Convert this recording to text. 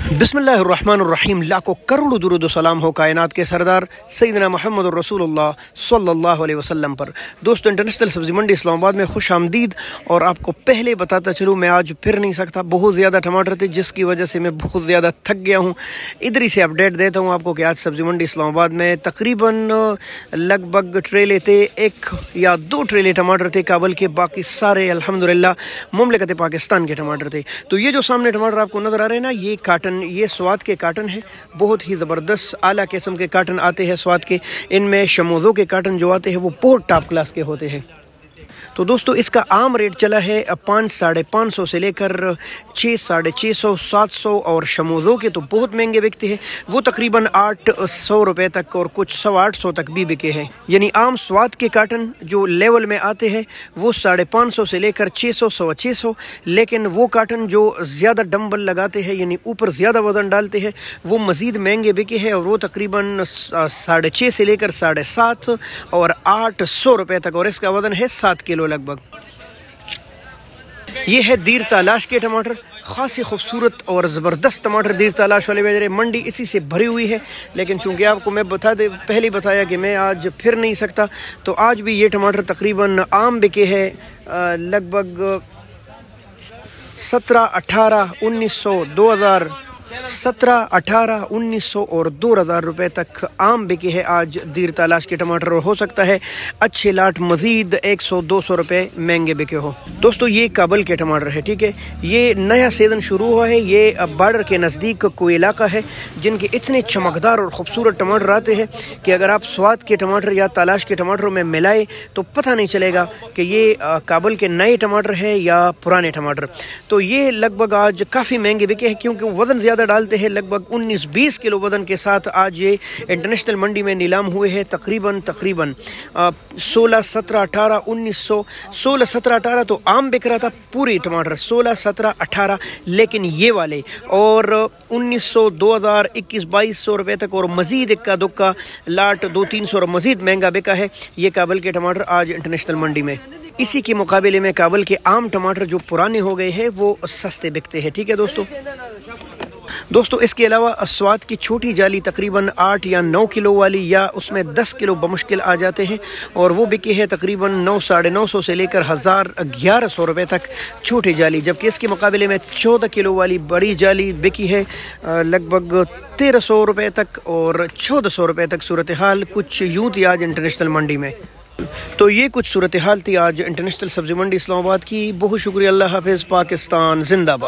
बिस्मिल्लाहिर्रहमानिर्रहीम। लाखों करोड़ों दुरूद सलाम हो कायनात के सरदार सैयदना मोहम्मद रसूलुल्लाह सल्लल्लाहु अलैहि वसल्लम पर। दोस्तों, इंटरनेशनल सब्ज़ी मंडी इस्लामाबाद में खुश आमदीद। और आपको पहले बताता चलूँ, मैं आज फिर नहीं सकता, बहुत ज़्यादा टमाटर थे जिसकी वजह से मैं बहुत ज़्यादा थक गया हूँ। इधर ही से अपडेट देता हूँ आपको कि आज सब्ज़ी मंडी इस्लामाबाद में तकरीबन लगभग ट्रेले थे, 1 या 2 ट्रेले टमाटर थे काबल के, बाकी सारे अल्हम्दुलिल्लाह मुमलिकत पाकिस्तान के टमाटर थे। तो ये जो सामने टमाटर आपको नज़र आ रहे हैं ना, ये काटन, ये स्वाद के काटन है, बहुत ही ज़बरदस्त आला किस्म के काटन आते हैं स्वाद के। इनमें शमोज़ों के काटन जो आते हैं वो बहुत टॉप क्लास के होते हैं। तो दोस्तों, इसका आम रेट चला है 500 साढ़े 500 से लेकर 600 साढ़े 600 700, और शमोज़ों के तो बहुत महंगे बिकते हैं, वो तकरीबन 800 रुपये तक और कुछ 850 तक भी बिके हैं। यानी आम स्वाद के काटन जो लेवल में आते हैं वो 550 से लेकर 600 600, लेकिन वो काटन जो ज़्यादा डंबल लगाते हैं यानी ऊपर ज़्यादा वज़न डालते हैं वो मज़ीद महंगे बिके हैं, और वो तकरीबन 6.5 से लेकर 7.5 और 800 रुपये तक, और इसका वज़न है 7 किलो लगभग। ये है दीर तलाश के टमाटर, खासी खूबसूरत और ज़बरदस्त टमाटर दीर तलाश वाले बेच रहे। मंडी इसी से भरी हुई है, लेकिन चूंकि आपको मैं पहले ही बताया कि मैं आज फिर नहीं सकता, तो आज भी ये टमाटर तकरीबन आम बिके हैं लगभग 17, 18, 1900, 2000, 17, 18, 1900 और 2000 रुपये तक आम बिके हैं आज दीर तलाश के टमाटर। और हो सकता है अच्छे लाट मज़ीद 100-200 रुपये महंगे बिके हो। दोस्तों, ये काबल के टमाटर है, ठीक है। ये नया सीज़न शुरू हुआ है, ये बॉर्डर के नज़दीक कोई इलाका है जिनके इतने चमकदार और ख़ूबसूरत टमाटर आते हैं कि अगर आप स्वाद के टमाटर या तलाश के टमाटरों में मिलाए तो पता नहीं चलेगा कि ये काबल के नए टमाटर है या पुराने टमाटर। तो ये लगभग आज काफ़ी महंगे बिके हैं क्योंकि वज़न ज़्यादा डालते हैं, लगभग 19-20 किलो वज़न के साथ आज ये इंटरनेशनल मंडी में नीलाम हुए हैं। तकरीबन 16, 17, 18, 1900, 16, 17, 18 तो आम बिक रहा था पूरी टमाटर, 16, 17, 18, लेकिन ये वाले और 1900, 2000, 21, 2200 रुपये तक, और मज़ीद इक्का दुक्का लाट 200-300 और मज़ीद महंगा बिका है ये काबल के टमाटर आज इंटरनेशनल मंडी में। इसी के मुकाबले में काबल के आम टमाटर जो पुराने हो गए हैं वो सस्ते बिकते हैं, ठीक है दोस्तों, इसके अलावा स्वाद की छोटी जाली तकरीबन 8 या 9 किलो वाली, या उसमें 10 किलो बमुश्किल आ जाते हैं, और वो बिके है तकरीबन 900 साढ़े 900 से लेकर 1100 रुपये तक छोटी जाली। जबकि इसके मुकाबले में 14 किलो वाली बड़ी जाली बिकी है लगभग 1300 रुपये तक और 1400 रुपये तक। सूरत हाल कुछ यूँ थी आज इंटरनेशनल मंडी में। तो ये कुछ सूरत हाल थी आज इंटरनेशनल सब्जी मंडी इस्लामाबाद की। बहुत शुक्रिया। अल्लाह हाफिज़। पाकिस्तान जिंदाबाद।